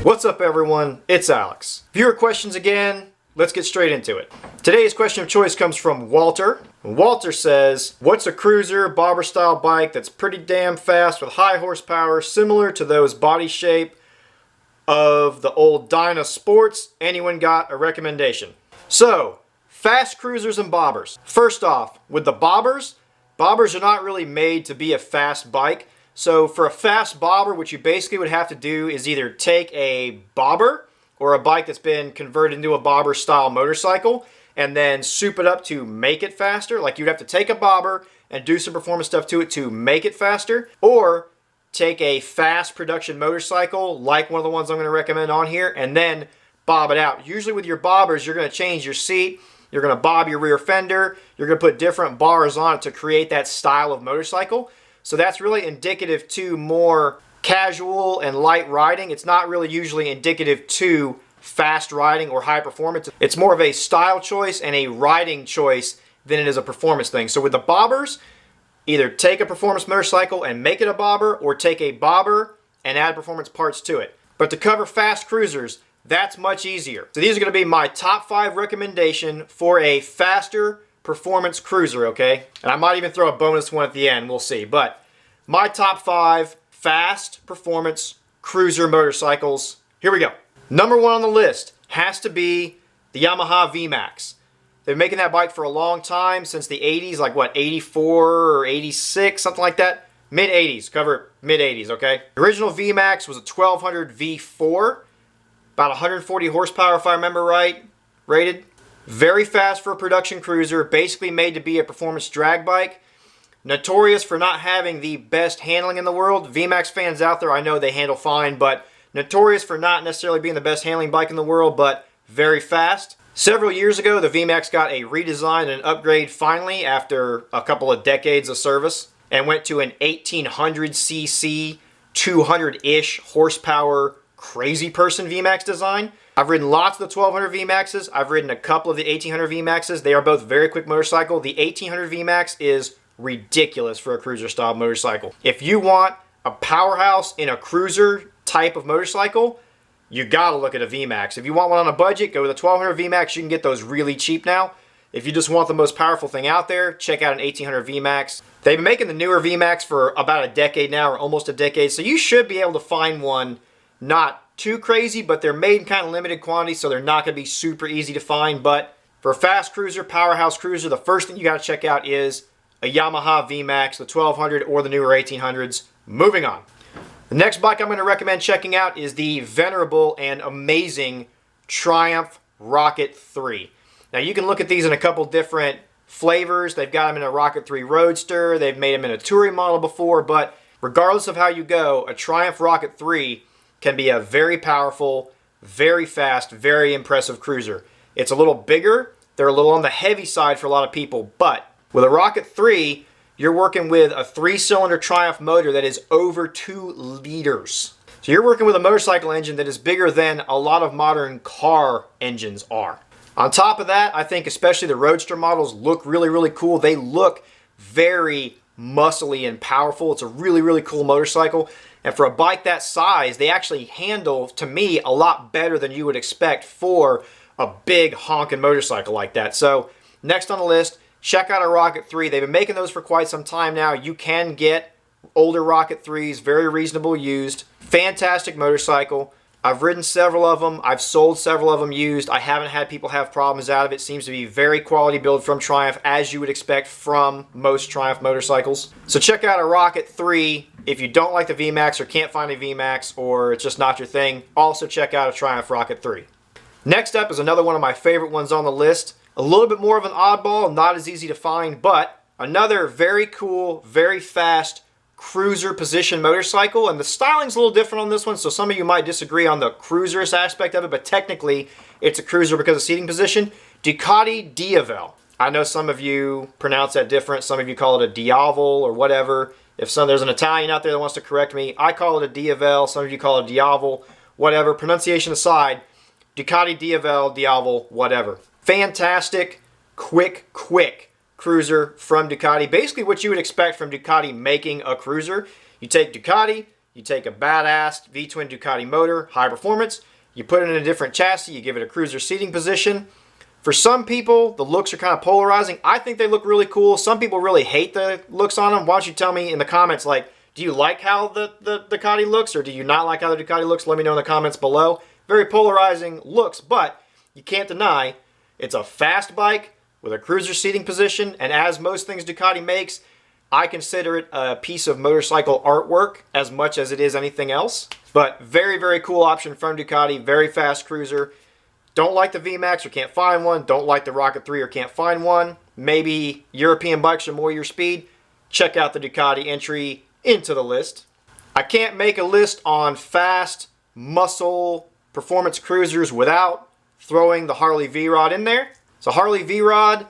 What's up everyone, it's Alex. Viewer questions again, let's get straight into it. Today's question of choice comes from Walter. Walter says, what's a cruiser bobber style bike that's pretty damn fast with high horsepower similar to those body shape of the old Dyna Sports? Anyone got a recommendation? So, fast cruisers and bobbers. First off, with the bobbers are not really made to be a fast bike. So for a fast bobber, what you basically would have to do is either take a bobber or a bike that's been converted into a bobber style motorcycle and then soup it up to make it faster. Like you'd have to take a bobber and do some performance stuff to it to make it faster, or take a fast production motorcycle like one of the ones I'm going to recommend on here and then bob it out. Usually with your bobbers, you're going to change your seat, you're going to bob your rear fender, you're going to put different bars on it to create that style of motorcycle. So that's really indicative to more casual and light riding. It's not really usually indicative to fast riding or high performance. It's more of a style choice and a riding choice than it is a performance thing. So with the bobbers, either take a performance motorcycle and make it a bobber, or take a bobber and add performance parts to it. But to cover fast cruisers, that's much easier. So these are going to be my top 5 recommendation for a faster performance cruiser, okay? And I might even throw a bonus one at the end, we'll see. But my top 5 fast performance cruiser motorcycles, here we go. Number 1 on the list has to be the Yamaha Vmax. They've been making that bike for a long time, since the 80s, like what, 84 or 86, something like that? Mid-80s, cover mid-80s, okay? The original Vmax was a 1200 V4, about 140 horsepower if I remember right, rated. Very fast for a production cruiser, basically made to be a performance drag bike. Notorious for not having the best handling in the world. Vmax fans out there, I know they handle fine, but notorious for not necessarily being the best handling bike in the world, but very fast. Several years ago, the Vmax got a redesign and an upgrade finally after a couple of decades of service, and went to an 1800cc, 200-ish horsepower crazy person Vmax design. I've ridden lots of the 1200 Vmaxes. I've ridden a couple of the 1800 Vmaxes. They are both very quick motorcycle. The 1800 Vmax is ridiculous for a cruiser style motorcycle. If you want a powerhouse in a cruiser type of motorcycle, you gotta look at a Vmax. If you want one on a budget, go with a 1200 Vmax. You can get those really cheap now. If you just want the most powerful thing out there, check out an 1800 Vmax. They've been making the newer Vmax for about a decade now, or almost a decade, so you should be able to find one not too crazy, but they're made in kind of limited quantity, so they're not going to be super easy to find. But for a fast cruiser, powerhouse cruiser, the first thing you got to check out is a Yamaha Vmax, the 1200 or the newer 1800s. Moving on. The next bike I'm going to recommend checking out is the venerable and amazing Triumph Rocket 3. Now you can look at these in a couple different flavors. They've got them in a Rocket 3 Roadster, they've made them in a touring model before, but regardless of how you go, a Triumph Rocket 3 can be a very powerful, very fast, very impressive cruiser. It's a little bigger, they're a little on the heavy side for a lot of people, but with a Rocket 3, you're working with a 3-cylinder Triumph motor that is over 2 liters. So you're working with a motorcycle engine that is bigger than a lot of modern car engines are. On top of that, I think especially the Roadster models look really, really cool. They look very muscly and powerful. It's a really, really cool motorcycle. And for a bike that size, they actually handle, to me, a lot better than you would expect for a big honking motorcycle like that. So next on the list, check out a Rocket 3. They've been making those for quite some time now. You can get older Rocket 3s, very reasonable used. Fantastic motorcycle. I've ridden several of them. I've sold several of them used. I haven't had people have problems out of it. Seems to be very quality build from Triumph, as you would expect from most Triumph motorcycles. So check out a Rocket 3 if you don't like the Vmax or can't find a Vmax or it's just not your thing. Also check out a Triumph Rocket 3. Next up is another one of my favorite ones on the list. A little bit more of an oddball, not as easy to find, but another very cool, very fast cruiser position motorcycle, and the styling's a little different on this one, so some of you might disagree on the cruisers aspect of it, but technically it's a cruiser because of seating position. Ducati Diavel. I know some of you pronounce that different. Some of you call it a Diavel or whatever. If there's an Italian out there that wants to correct me, I call it a Diavel. Some of you call it a Diavel. Whatever. Pronunciation aside, Ducati Diavel, Diavel, whatever. Fantastic, quick cruiser from Ducati. Basically what you would expect from Ducati making a cruiser. You take Ducati, You take a badass V-twin Ducati motor, high performance, you put it in a different chassis, you give it a cruiser seating position. For some people, the looks are kind of polarizing. I think they look really cool. Some people really hate the looks on them. Why don't you tell me in the comments, like, do you like how the Ducati looks, or do you not like how the Ducati looks? Let me know in the comments below. Very polarizing looks, but you can't deny it's a fast bike with a cruiser seating position, and as most things Ducati makes, I consider it a piece of motorcycle artwork as much as it is anything else. But very, very cool option from Ducati, very fast cruiser. Don't like the V-Max or can't find one, don't like the Rocket 3 or can't find one, maybe European bikes are more your speed, check out the Ducati entry into the list. I can't make a list on fast, muscle, performance cruisers without throwing the Harley V Rod in there. So Harley V Rod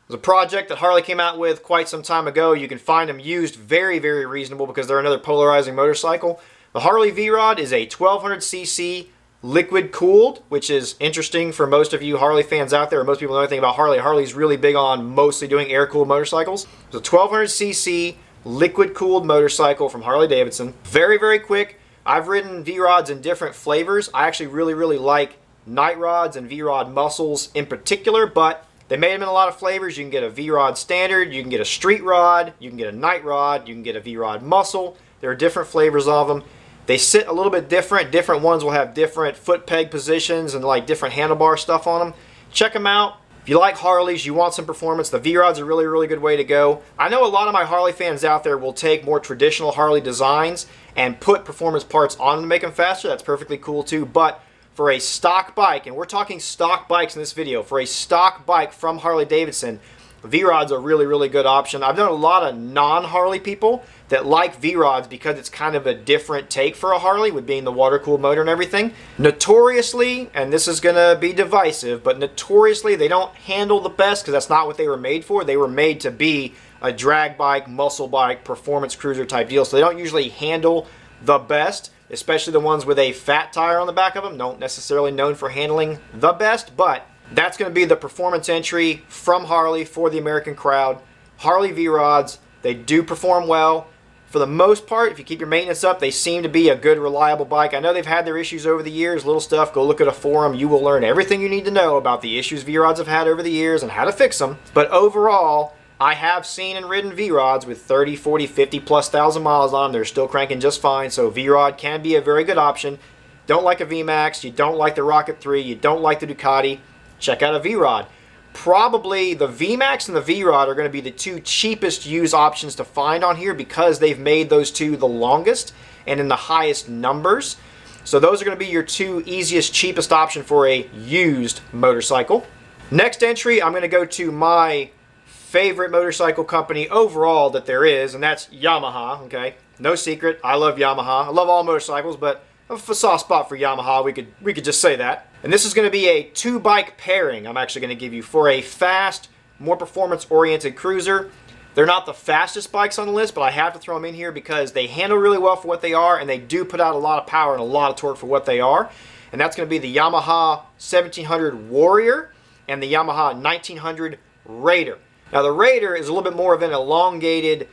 was a project that Harley came out with quite some time ago. You can find them used very, very reasonable because they're another polarizing motorcycle. The Harley V Rod is a 1200cc liquid cooled, which is interesting for most of you Harley fans out there, or most people know anything about Harley. Harley's really big on mostly doing air-cooled motorcycles. It's a 1200cc liquid cooled motorcycle from Harley Davidson. Very, very quick. I've ridden V-Rods in different flavors. I actually really, really like Night Rods and V-Rod Muscles in particular, but they made them in a lot of flavors. You can get a V-Rod Standard, you can get a Street Rod, you can get a Night Rod, you can get a V-Rod Muscle. There are different flavors of them. They sit a little bit different. Different ones will have different foot peg positions and like different handlebar stuff on them. Check them out. If you like Harleys, you want some performance, the V-Rod's a really, really good way to go. I know a lot of my Harley fans out there will take more traditional Harley designs and put performance parts on them to make them faster. That's perfectly cool too. But for a stock bike, and we're talking stock bikes in this video, for a stock bike from Harley Davidson, V-Rod's a really, really good option. I've known a lot of non-Harley people that like V-Rods because it's kind of a different take for a Harley with being the water-cooled motor and everything. Notoriously, and this is going to be divisive, but notoriously they don't handle the best because that's not what they were made for. They were made to be a drag bike, muscle bike, performance cruiser type deal. So they don't usually handle the best, especially the ones with a fat tire on the back of them. Don't necessarily known for handling the best, but that's going to be the performance entry from Harley for the American crowd. Harley V-Rods, they do perform well. For the most part, if you keep your maintenance up, they seem to be a good, reliable bike. I know they've had their issues over the years, little stuff. Go look at a forum. You will learn everything you need to know about the issues V-Rods have had over the years and how to fix them. But overall, I have seen and ridden V-Rods with 30, 40, 50 plus thousand miles on them. They're still cranking just fine, so V-Rod can be a very good option. Don't like a V-Max, you don't like the Rocket 3, you don't like the Ducati, check out a V-Rod. Probably the V-Max and the V-Rod are going to be the two cheapest used options to find on here because they've made those two the longest and in the highest numbers. So those are going to be your two easiest, cheapest option for a used motorcycle. Next entry, I'm going to go to my favorite motorcycle company overall that there is, and that's Yamaha, okay? No secret, I love Yamaha. I love all motorcycles, but I have a soft spot for Yamaha, we could just say that. And this is going to be a two-bike pairing I'm actually going to give you for a fast, more performance-oriented cruiser. They're not the fastest bikes on the list, but I have to throw them in here because they handle really well for what they are, and they do put out a lot of power and a lot of torque for what they are. And that's going to be the Yamaha 1700 Warrior and the Yamaha 1900 Raider. Now the Raider is a little bit more of an elongated,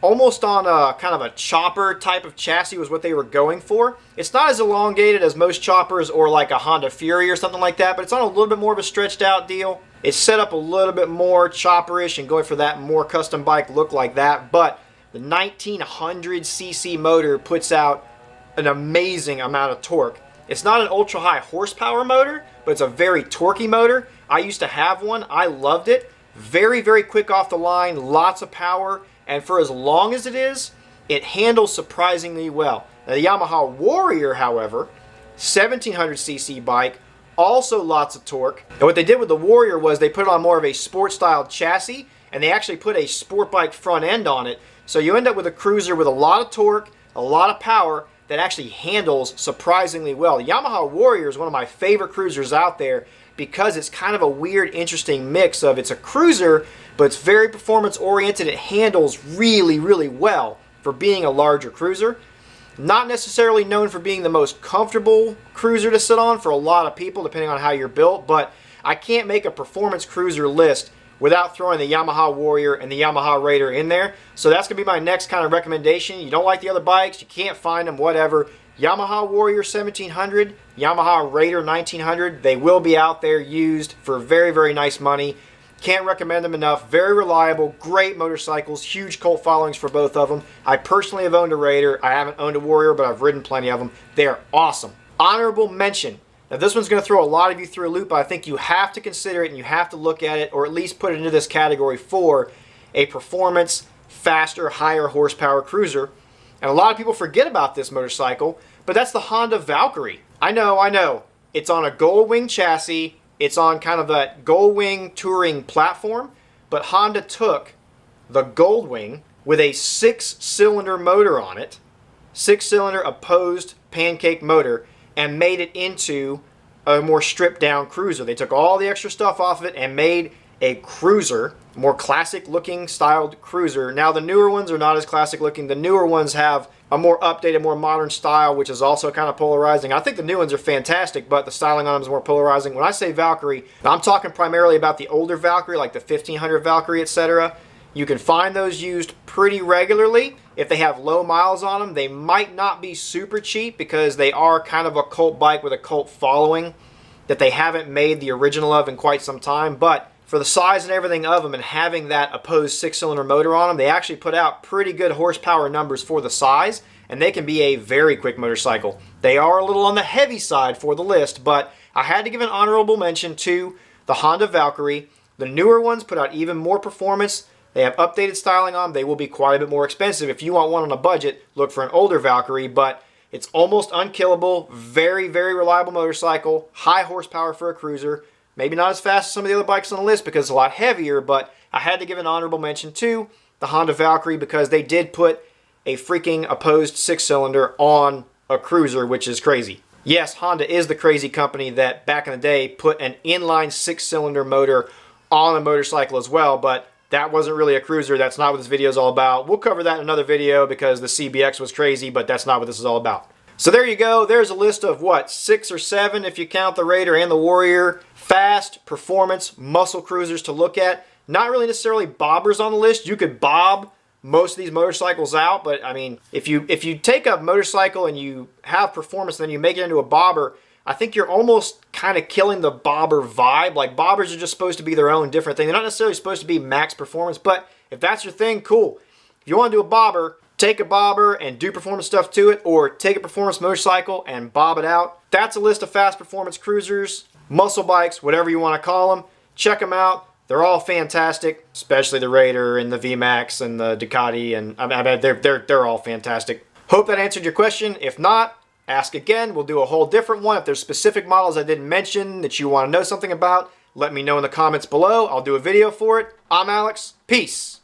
almost on a kind of a chopper type of chassis was what they were going for. It's not as elongated as most choppers or like a Honda Fury or something like that, but it's on a little bit more of a stretched out deal. It's set up a little bit more chopperish and going for that more custom bike look like that, but the 1900cc motor puts out an amazing amount of torque. It's not an ultra high horsepower motor, but it's a very torquey motor. I used to have one. I loved it. Very, very quick off the line, lots of power. And for as long as it is, it handles surprisingly well. Now, the Yamaha Warrior, however, 1700cc bike, also lots of torque. And what they did with the Warrior was they put it on more of a sport-style chassis, and they actually put a sport bike front end on it. So you end up with a cruiser with a lot of torque, a lot of power, that actually handles surprisingly well. The Yamaha Warrior is one of my favorite cruisers out there because it's kind of a weird, interesting mix of it's a cruiser, but it's very performance oriented. It handles really, really well for being a larger cruiser. Not necessarily known for being the most comfortable cruiser to sit on for a lot of people, depending on how you're built, but I can't make a performance cruiser list without throwing the Yamaha Warrior and the Yamaha Raider in there. So that's going to be my next kind of recommendation. You don't like the other bikes, you can't find them, whatever. Yamaha Warrior 1700, Yamaha Raider 1900, they will be out there used for very, very nice money. Can't recommend them enough. Very reliable, great motorcycles, huge cult followings for both of them. I personally have owned a Raider. I haven't owned a Warrior, but I've ridden plenty of them. They're awesome. Honorable mention. Now this one's going to throw a lot of you through a loop, but I think you have to consider it and you have to look at it, or at least put it into this category for a performance, faster, higher horsepower cruiser. And a lot of people forget about this motorcycle, but that's the Honda Valkyrie. I know. It's on a Gold Wing chassis. It's on kind of that Gold Wing touring platform, but Honda took the Gold Wing with a 6-cylinder motor on it, 6-cylinder opposed pancake motor, and made it into a more stripped down cruiser. They took all the extra stuff off of it and made a cruiser, more classic looking styled cruiser. Now the newer ones are not as classic looking. The newer ones have a more updated, more modern style, which is also kind of polarizing. I think the new ones are fantastic, but the styling on them is more polarizing. When I say Valkyrie, I'm talking primarily about the older Valkyrie, like the 1500 Valkyrie, etc. You can find those used pretty regularly. If they have low miles on them, they might not be super cheap because they are kind of a cult bike with a cult following that they haven't made the original of in quite some time. But for the size and everything of them and having that opposed 6-cylinder motor on them, they actually put out pretty good horsepower numbers for the size, and they can be a very quick motorcycle. They are a little on the heavy side for the list, but I had to give an honorable mention to the Honda Valkyrie. The newer ones put out even more performance. They have updated styling on them. They will be quite a bit more expensive. If you want one on a budget, look for an older Valkyrie, but it's almost unkillable. Very, very reliable motorcycle. High horsepower for a cruiser. Maybe not as fast as some of the other bikes on the list because it's a lot heavier, but I had to give an honorable mention to the Honda Valkyrie because they did put a freaking opposed 6-cylinder on a cruiser, which is crazy. Yes, Honda is the crazy company that back in the day put an inline 6-cylinder motor on a motorcycle as well, but that wasn't really a cruiser. That's not what this video is all about. We'll cover that in another video because the CBX was crazy, but that's not what this is all about. So there you go. There's a list of, what, 6 or 7 if you count the Raider and the Warrior. Fast, performance, muscle cruisers to look at. Not really necessarily bobbers on the list. You could bob most of these motorcycles out, but I mean, if you take a motorcycle and you have performance and then you make it into a bobber, I think you're almost kind of killing the bobber vibe. Like, bobbers are just supposed to be their own different thing. They're not necessarily supposed to be max performance, but if that's your thing, cool. If you want to do a bobber, take a bobber and do performance stuff to it, or take a performance motorcycle and bob it out. That's a list of fast performance cruisers, muscle bikes, whatever you want to call them. Check them out. They're all fantastic, especially the Raider and the V-Max and the Ducati, and I mean, they're all fantastic. Hope that answered your question. If not, ask again. We'll do a whole different one. If there's specific models I didn't mention that you want to know something about, let me know in the comments below. I'll do a video for it. I'm Alex. Peace.